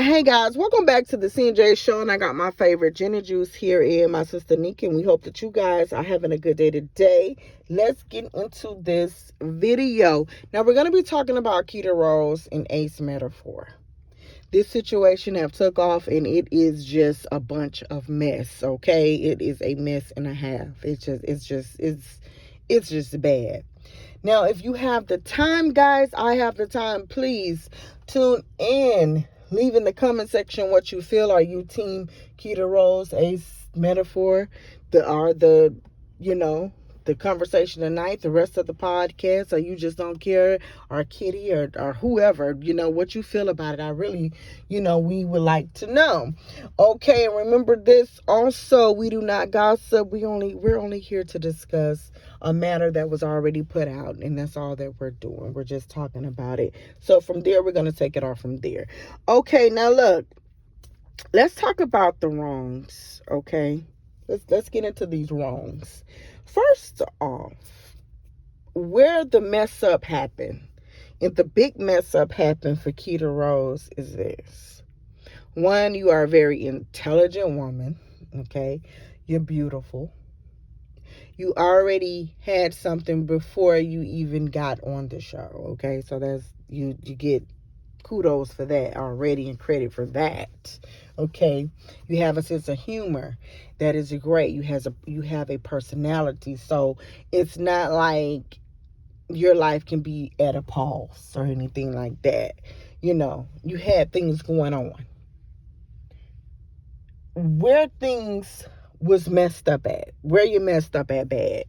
Hey guys, welcome back to the CNJ show, and I got my favorite Jenny Juice here and my sister Nika, and we hope that you guys are having a good day today. Let's get into this video. Now we're going to be talking about Keita Rose and Ace Metaphor. This situation have took off, and it is just a bunch of mess. Okay, it is a mess and a half. It's just bad. Now, if you have the time, guys, I have the time. Please tune in. Leave in the comment section what you feel. Are you team Keita Rose, Ace Metaphor? The conversation tonight, the rest of the podcast, or you just don't care, or Kitty, or whoever, what you feel about it. I really, we would like to know. Okay, and remember this also, we do not gossip. We're only here to discuss a matter that was already put out, and that's all that we're doing. We're just talking about it. So from there, we're going to take it off from there. Okay, now look, let's talk about the wrongs, okay? Let's get into these wrongs. First off, where the mess up happened, and the big mess up happened for Keita Rose is this. One, you are a very intelligent woman, okay? You're beautiful. You already had something before you even got on the show, okay? So that's you get kudos for that already and credit for that, okay? You have a sense of humor. That is great. You have a personality. So it's not like your life can be at a pause or anything like that. You had things going on. Where things was messed up at, where you messed up at bad,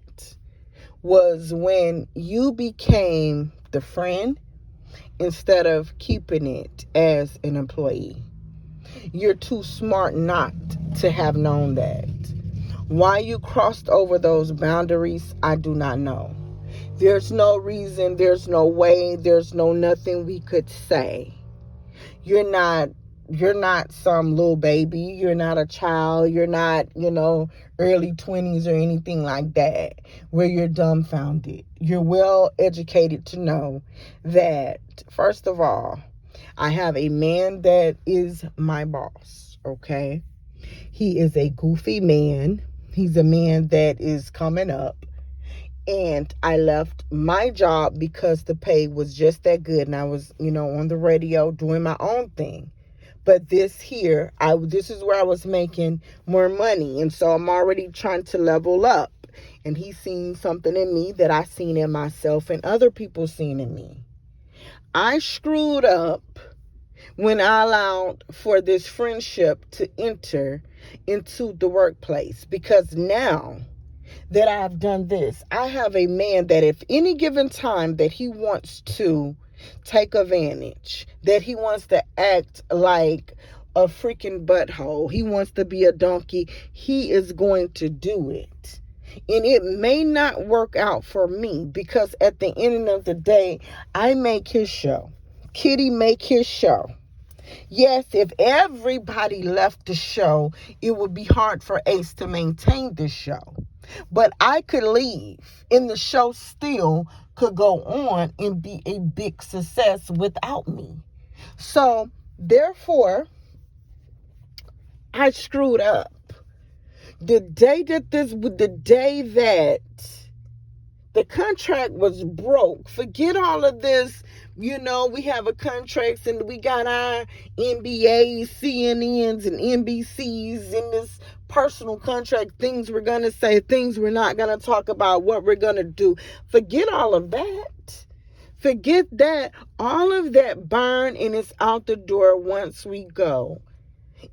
was when you became the friend instead of keeping it as an employee. You're too smart not to have known that. Why you crossed over those boundaries, I do not know. There's no reason, there's no way, there's no nothing we could say. You're not some little baby. You're not a child. You're not, early 20s or anything like that where you're dumbfounded. You're well educated to know that, first of all, I have a man that is my boss, okay? He is a goofy man. He's a man that is coming up. And I left my job because the pay was just that good. And I was, on the radio doing my own thing. But this is where I was making more money. And so I'm already trying to level up. And he's seen something in me that I seen in myself and other people seen in me. I screwed up when I allowed for this friendship to enter into the workplace. Because now that I've done this, I have a man that if any given time that he wants to take advantage, that he wants to act like a freaking butthole, he wants to be a donkey, he is going to do it. And it may not work out for me because at the end of the day, I make his show. Kitty make his show. Yes, if everybody left the show, it would be hard for Ace to maintain this show. But I could leave and the show still could go on and be a big success without me. So, therefore, I screwed up. The day that the contract was broke, forget all of this. We have a contract and we got our NBAs, CNNs, and NBCs in this personal contract. Things we're going to say, things we're not going to talk about, what we're going to do. Forget all of that. Forget that. All of that burn and it's out the door once we go.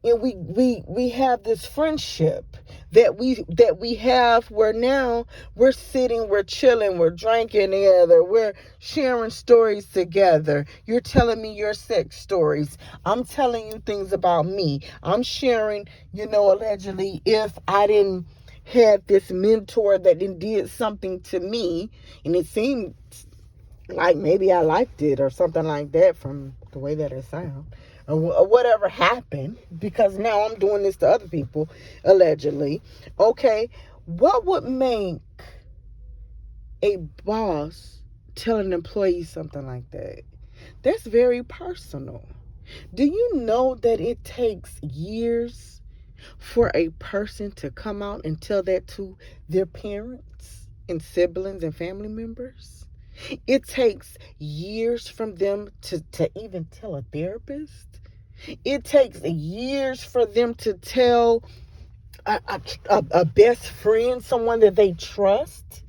And we have this friendship that we have where now we're sitting, we're chilling, we're drinking together, we're sharing stories together. You're telling me your sex stories. I'm telling you things about me. I'm sharing, allegedly, if I didn't have this mentor that did something to me, and it seemed like maybe I liked it or something like that from the way that it sounds. Or whatever happened, because now I'm doing this to other people, allegedly. Okay, what would make a boss tell an employee something like that? That's very personal. Do you know that it takes years for a person to come out and tell that to their parents and siblings and family members? It takes years from them to even tell a therapist. It takes years for them to tell a best friend, someone that they trust.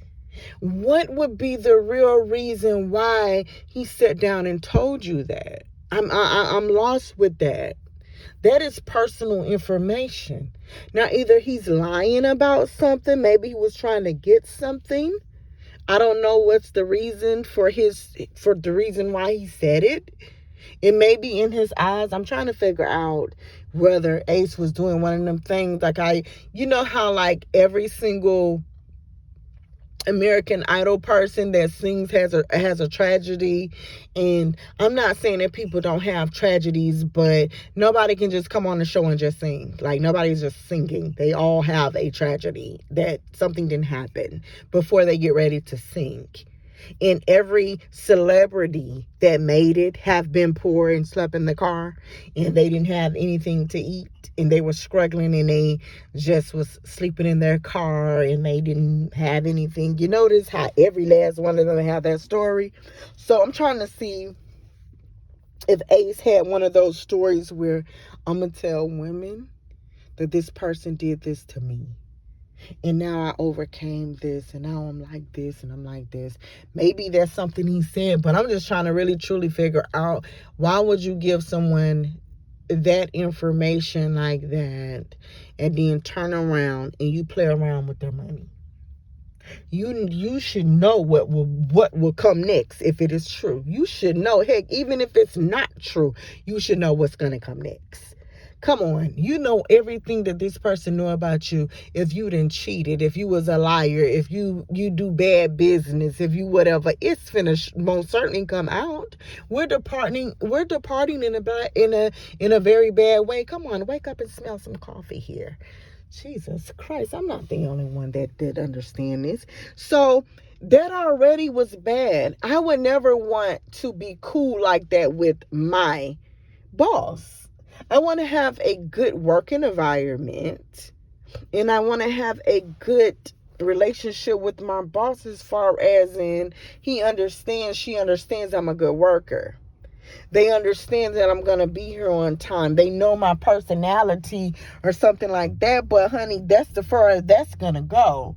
What would be the real reason why he sat down and told you that? I'm lost with that. That is personal information. Now, either he's lying about something, maybe he was trying to get something. I don't know what's the reason for the reason why he said it. It may be in his eyes. I'm trying to figure out whether Ace was doing one of them things like you know how like every single American Idol person that sings has a tragedy. And I'm not saying that people don't have tragedies, but nobody can just come on the show and just sing. Like, nobody's just singing. They all have a tragedy that something didn't happen before they get ready to sing. And every celebrity that made it have been poor and slept in the car, and they didn't have anything to eat, and they were struggling, and they just was sleeping in their car, and they didn't have anything. You notice how every last one of them have that story? So I'm trying to see if Ace had one of those stories where I'm going to tell women that this person did this to me, and now I overcame this, and now I'm like this, and I'm like this. Maybe that's something he said, but I'm just trying to really truly figure out, why would you give someone that information like that and then turn around and you play around with their money? You should know what will come next if it is true. You should know. Heck, even if it's not true, you should know what's going to come next. Come on, you know everything that this person knew about you. If you done cheated, if you was a liar, if you do bad business, if you whatever, it's finished. Most certainly come out. We're departing in a very bad way. Come on, wake up and smell some coffee here. Jesus Christ, I'm not the only one that did understand this. So that already was bad. I would never want to be cool like that with my boss. I want to have a good working environment, and I want to have a good relationship with my boss, as far as in she understands I'm a good worker. They understand that I'm going to be here on time. They know my personality or something like that. But honey, that's the furthest that's going to go.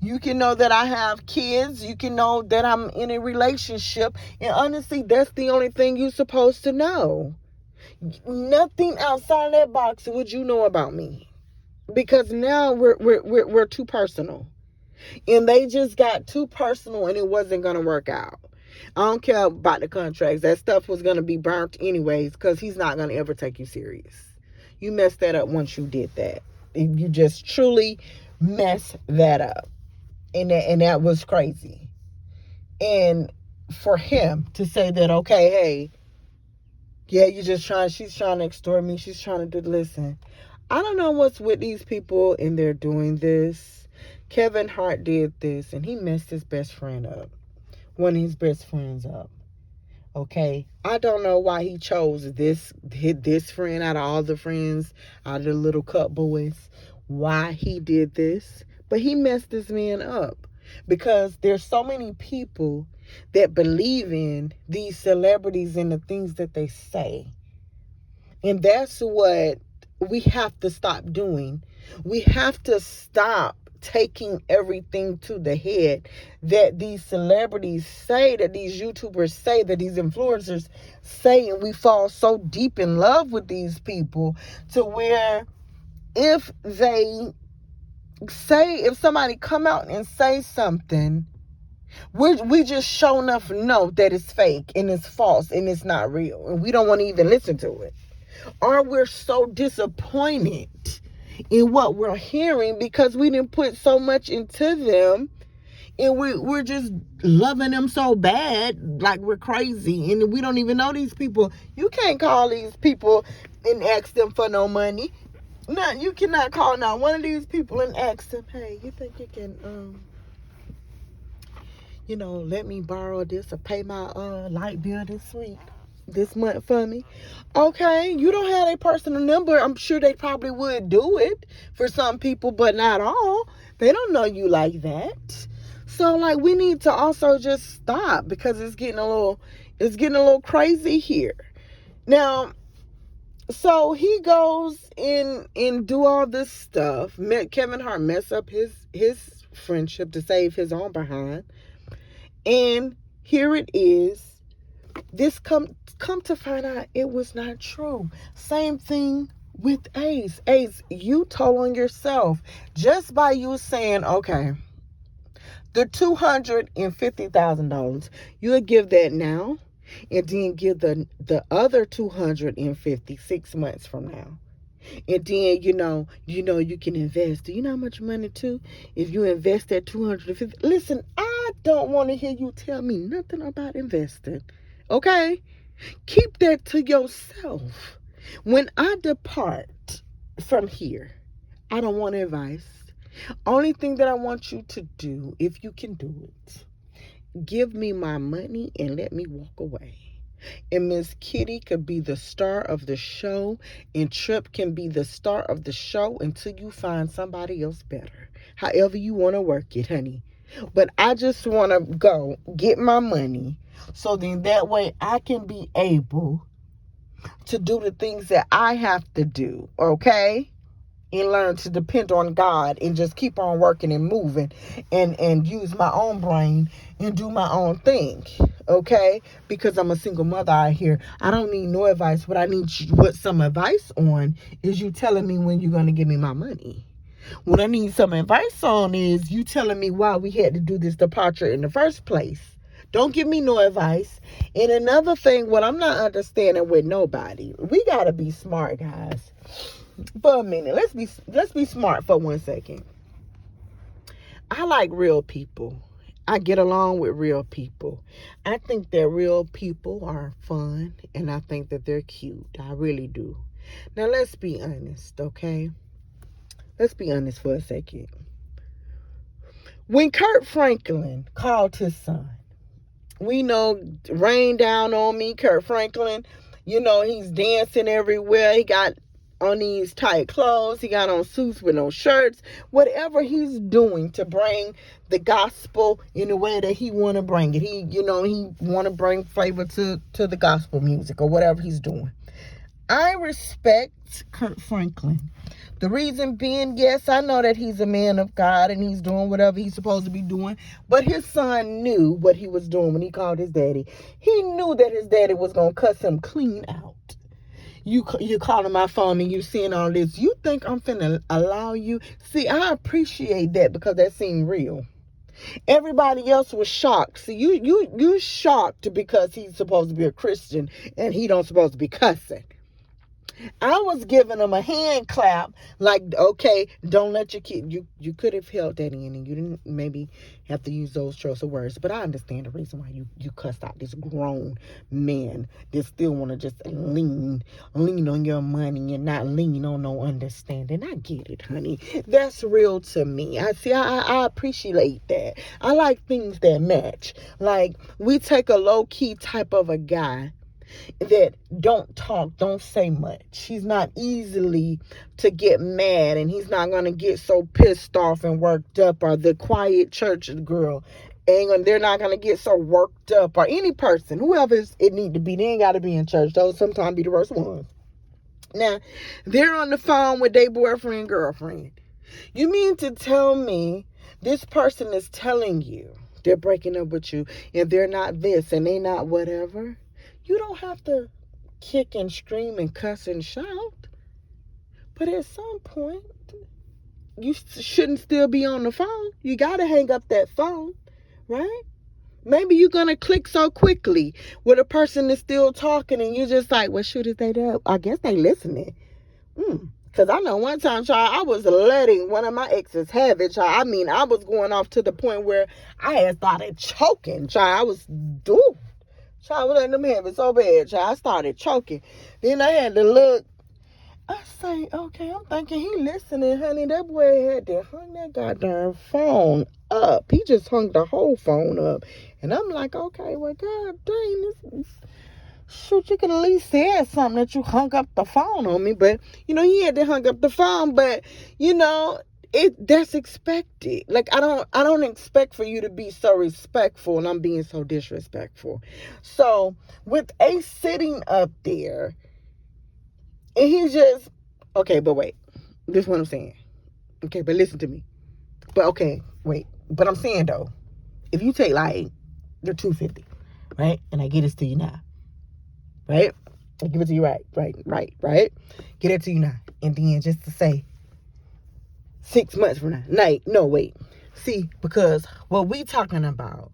You can know that I have kids. You can know that I'm in a relationship. And honestly, that's the only thing you're supposed to know. Nothing outside of that box would you know about me. Because now we're too personal. And they just got too personal, and it wasn't going to work out. I don't care about the contracts. That stuff was going to be burnt anyways, because he's not going to ever take you serious. You messed that up once you did that. You just truly messed that up. And that was crazy. And for him to say that, okay, hey, yeah, she's trying to extort me. She's trying to listen. I don't know what's with these people, and they're doing this. Kevin Hart did this, and he messed his best friend up. One of his best friends up. Okay? I don't know why he chose this friend out of all the friends, out of the little cup boys, why he did this. But he messed this man up. Because there's so many people that believe in these celebrities and the things that they say. And that's what we have to stop doing. We have to stop taking everything to the head that these celebrities say, that these YouTubers say, that these influencers say, and we fall so deep in love with these people to where if somebody come out and say something, we just sure enough know that it's fake and it's false and it's not real, and we don't want to even listen to it. Or we're so disappointed in what we're hearing because we didn't put so much into them, and we're just loving them so bad, like we're crazy, and we don't even know these people. You can't call these people and ask them for no money. No, you cannot call not one of these people and ask them, hey, you think you can let me borrow this or pay my light bill this week? this month for me. Okay, you don't have a personal number. I'm sure they probably would do it for some people, but not all. They don't know you like that. So like we need to also just stop because it's getting a little crazy here. Now, so he goes in and do all this stuff. Kevin Hart mess up his friendship to save his own behind. And here it is. This come to find out it was not true. Same thing with Ace. Ace, you told on yourself just by you saying, okay, the $250,000, you would give that now and then give the other 250 6 months from now. And then you can invest. Do you know how much money too? If you invest that 250, listen, I don't want to hear you tell me nothing about investing. Okay? Keep that to yourself. When I depart from here, I don't want advice. Only thing that I want you to do, if you can do it, give me my money and let me walk away. And Miss Kitty could be the star of the show, and Trip can be the star of the show until you find somebody else better. However you want to work it, honey. But I just want to go get my money so then that way I can be able to do the things that I have to do, okay? And learn to depend on God and just keep on working and moving and use my own brain and do my own thing, okay? Because I'm a single mother out here. I don't need no advice. What I need some advice on is you telling me when you're going to give me my money. What I need some advice on is you telling me why we had to do this departure in the first place. Don't give me no advice. And another thing, what I'm not understanding with nobody, we got to be smart, guys. For a minute, let's be smart for 1 second. I like real people. I get along with real people. I think that real people are fun, and I think that they're cute. I really do. Now let's be honest, okay? Let's be honest for a second. When Kurt Franklin called his son, we know rain down on me, Kurt Franklin. He's dancing everywhere. He got on these tight clothes. He got on suits with no shirts. Whatever he's doing to bring the gospel in the way that he want to bring it. He want to bring flavor to the gospel music or whatever he's doing. I respect Kurt Franklin. The reason being, yes, I know that he's a man of God and he's doing whatever he's supposed to be doing. But his son knew what he was doing when he called his daddy. He knew that his daddy was going to cuss him clean out. You calling my phone and you seeing all this. You think I'm finna allow you? See, I appreciate that because that seemed real. Everybody else was shocked. See, you shocked because he's supposed to be a Christian and he don't supposed to be cussing. I was giving him a hand clap, like, okay, don't let your kid, you could have held that in and you didn't maybe have to use those choice of words, but I understand the reason why you cussed out this grown man that still want to just lean on your money and not lean on no understanding. I get it, honey. That's real to me. I appreciate that. I like things that match. Like, we take a low-key type of a guy that don't talk, don't say much. He's not easily to get mad, and he's not going to get so pissed off and worked up, or the quiet church girl. They're not going to get so worked up, or any person, whoever it need to be. They ain't got to be in church. Those sometimes be the worst ones. Now, they're on the phone with their boyfriend, girlfriend. You mean to tell me this person is telling you they're breaking up with you, and they're not this, and they not whatever? You don't have to kick and scream and cuss and shout. But at some point, you shouldn't still be on the phone. You got to hang up that phone, right? Maybe you're going to click so quickly where the person is still talking and you're just like, well, shoot, is they there? I guess they listening. Because I know one time, child, I was letting one of my exes have it, child. I mean, I was going off to the point where I had started choking, child. I was child, I was letting them have it so bad, child. I started choking. Then I had to look. I say, okay, I'm thinking he listening, honey. That boy had to hung that goddamn phone up. He just hung the whole phone up. And I'm like, okay, well, god dang, this. Shoot, you could at least said something that you hung up the phone on me. But, he had to hung up the phone. But, that's expected. Like, I don't expect for you to be so respectful and I'm being so disrespectful. So, with Ace sitting up there, and he's just, okay, but wait. This is what I'm saying. Okay, but listen to me. But, okay, wait. But I'm saying, though, if you take, like, the $250, right? And I get this to you now. Right? I give it to you right? Get it to you now. And then just to say 6 months from now. No, wait. See, because what we talking about,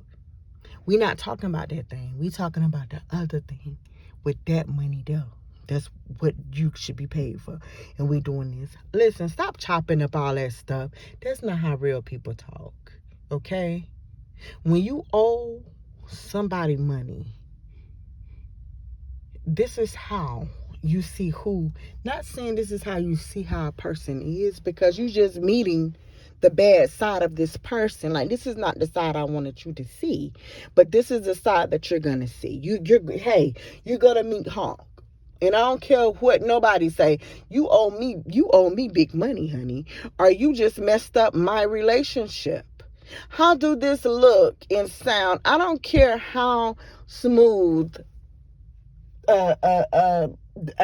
we not talking about that thing. We talking about the other thing with that money though. That's what you should be paid for. And we doing this. Listen, stop chopping up all that stuff. That's not how real people talk. Okay? When you owe somebody money, this is how you see who, not saying this is how you see how a person is, because you just meeting the bad side of this person. Like, this is not the side I wanted you to see, but this is the side that you're gonna see. You're gonna meet Hawk. And I don't care what nobody say. You owe me big money, honey. Or you just messed up my relationship. How do this look and sound? I don't care how smooth a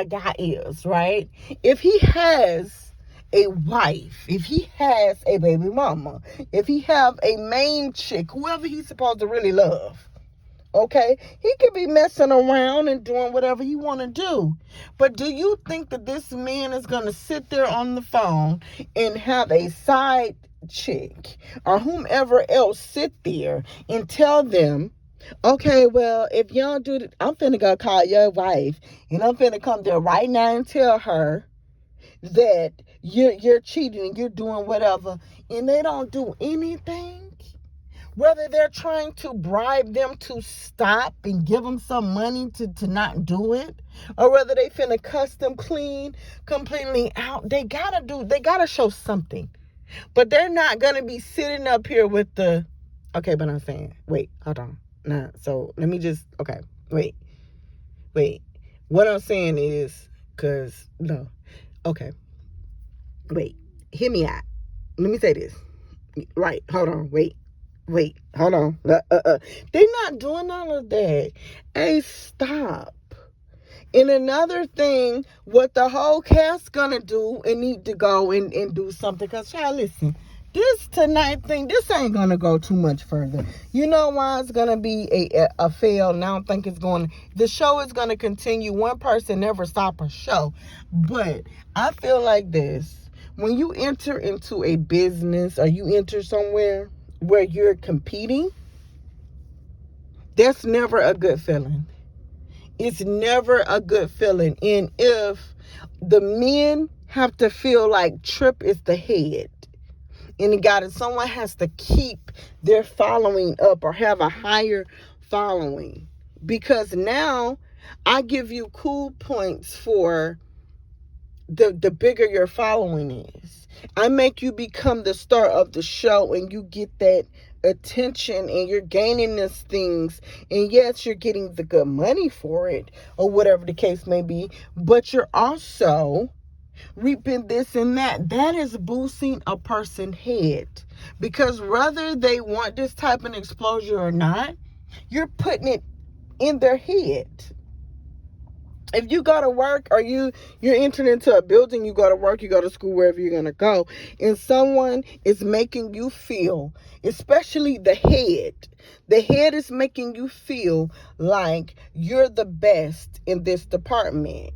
guy is, right? If he has a wife, if he has a baby mama, if he have a main chick, whoever he's supposed to really love, okay, he could be messing around and doing whatever he want to do. But do you think that this man is going to sit there on the phone and have a side chick or whomever else sit there and tell them, okay, well, if y'all do it, I'm finna go call your wife and I'm finna come there right now and tell her that you're cheating and you're doing whatever, and they don't do anything? Whether they're trying to bribe them to stop and give them some money to not do it, or whether they finna cuss them clean, completely out, they gotta show something. But they're not gonna be sitting up here with the, okay, but I'm saying, wait, hold on. Nah, so let me just, okay, wait. What I'm saying is, okay, wait, hear me out. Let me say this. Right, hold on, wait, hold on. They're not doing all of that. Hey, stop. And another thing, what the whole cast gonna do and need to go and do something, because, y'all, listen, this tonight thing, this ain't gonna go too much further. You know why it's gonna be a fail? And I don't think it's going. The show is gonna continue. One person never stop a show, but I feel like this: when you enter into a business or you enter somewhere where you're competing, that's never a good feeling. It's never a good feeling. And if the men have to feel like Trip is the head, and someone has to keep their following up or have a higher following, because now I give you cool points for the bigger your following is. I make you become the star of the show and you get that attention and you're gaining these things, and yes, you're getting the good money for it or whatever the case may be, but you're also reaping this and that is boosting a person's head, because whether they want this type of exposure or not, you're putting it in their head. If you go to work or you're entering into a building, you go to work, you go to school, wherever you're going to go, and someone is making you feel, especially the head is making you feel like you're the best in this department,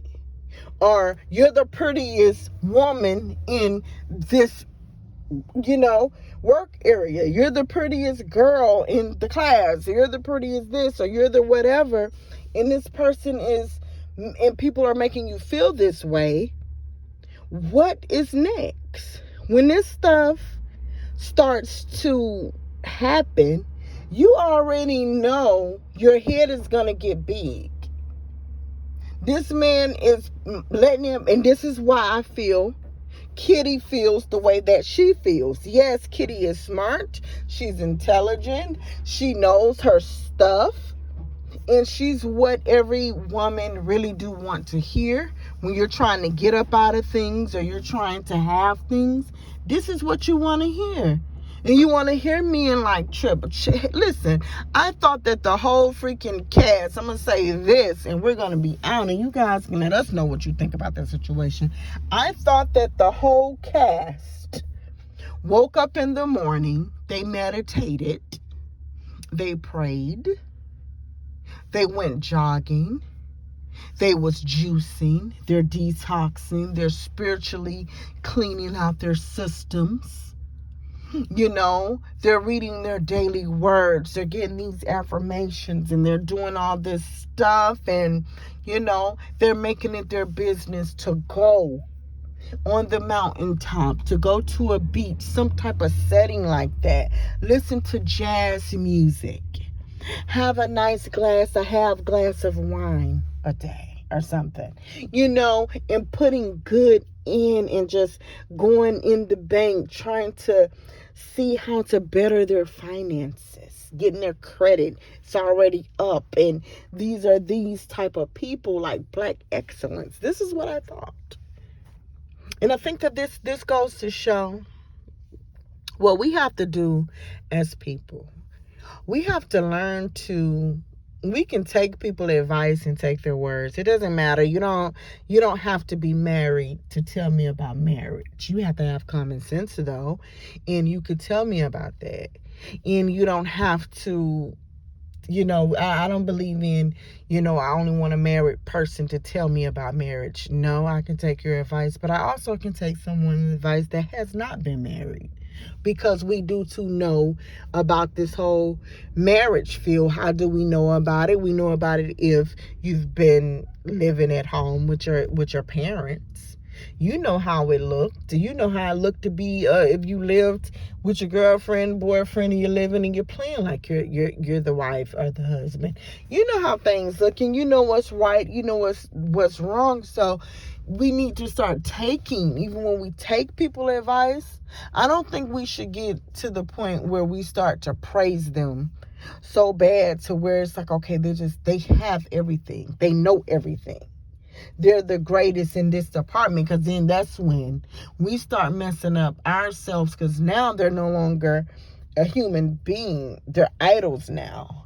or you're the prettiest woman in this, work area, you're the prettiest girl in the class, you're the prettiest this, or you're the whatever, and this person is, and people are making you feel this way, what is next? When this stuff starts to happen, you already know your head is going to get big. This man is letting him, and this is why I feel Kitty feels the way that she feels. Yes, Kitty is smart. She's intelligent. She knows her stuff. And she's what every woman really do want to hear when you're trying to get up out of things or you're trying to have things. This is what you want to hear. And you want to hear me and like triple. Listen, I thought that the whole freaking cast, I'm going to say this and we're going to be out and you guys can let us know what you think about that situation. I thought that the whole cast woke up in the morning, they meditated, they prayed, they went jogging, they was juicing, they're detoxing, they're spiritually cleaning out their systems. You know, they're reading their daily words, they're getting these affirmations, and they're doing all this stuff, and, you know, they're making it their business to go on the mountaintop, to go to a beach, some type of setting like that, listen to jazz music, have a nice half glass of wine a day or something, you know, and putting good in and just going in the bank, trying to see how to better their finances, getting their credit. It's already up. And these are these type of people, like black excellence. This is what I thought. And I think that this goes to show what we have to do as people. We have to learn to, we can take people advice and take their words. It doesn't matter. You don't have to be married to tell me about marriage. You have to have common sense though, and you could tell me about that. And you don't have to, I don't believe in, I only want a married person to tell me about marriage. No, I can take your advice, but I also can take someone's advice that has not been married. Because we do too know about this whole marriage field. How do we know about it? We know about it if you've been living at home with your parents. You know how it looked. You know how it looked to be if you lived with your girlfriend, boyfriend, and you're living and you're playing like you're the wife or the husband. You know how things look, and you know what's right. You know what's wrong. So we need to start taking, even when we take people advice, I don't think we should get to the point where we start to praise them so bad to where it's like, okay, they have everything. They know everything. They're the greatest in this department, because then that's when we start messing up ourselves, because now they're no longer a human being. They're idols now.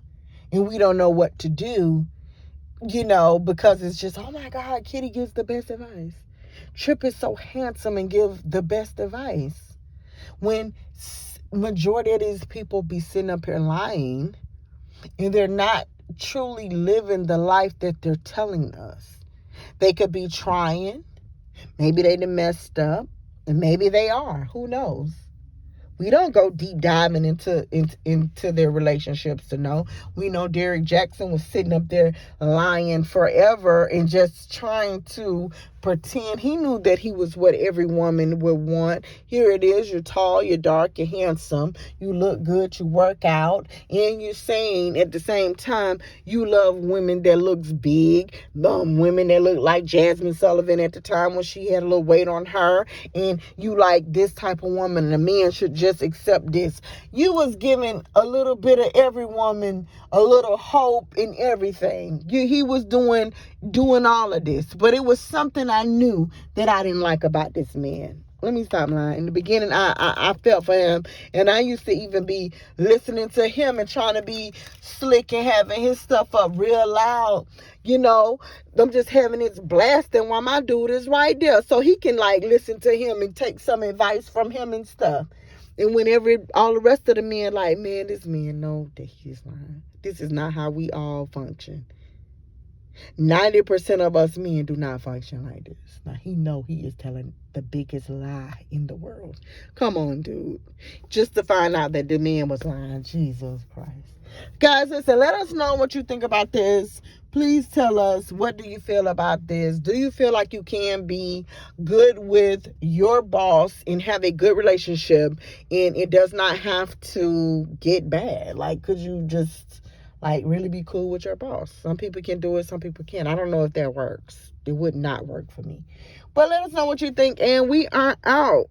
And we don't know what to do, because it's just, oh my God, Kitty gives the best advice. Trip is so handsome and give the best advice. When majority of these people be sitting up here lying, and they're not truly living the life that they're telling us. They could be trying. Maybe they done messed up. And maybe they are. Who knows? We don't go deep diving into their relationships to know. We know Derrick Jackson was sitting up there lying forever and just trying to pretend. He knew that he was what every woman would want. Here it is. You're tall, you're dark, you're handsome, you look good, you work out, and you're saying at the same time you love women that looks big, women that look like Jasmine Sullivan at the time when she had a little weight on her, and you like this type of woman, and a man should just accept this. You was giving a little bit of every woman a little hope in everything. He was doing all of this, but it was something I knew that I didn't like about this man. Let me stop lying. In the beginning, I felt for him, and I used to even be listening to him and trying to be slick and having his stuff up real loud. I'm just having it blasting while my dude is right there, so he can like listen to him and take some advice from him and stuff. And whenever all the rest of the men like, man, this man know that he's lying. This is not how we all function. 90% of us men do not function like this. Now, he know he is telling the biggest lie in the world. Come on, dude. Just to find out that the man was lying. Jesus Christ. Guys, listen, let us know what you think about this. Please tell us, what do you feel about this? Do you feel like you can be good with your boss and have a good relationship, and it does not have to get bad? Like, could you just really be cool with your boss? Some people can do it, some people can't. I don't know if that works. It would not work for me. But let us know what you think, and we are out.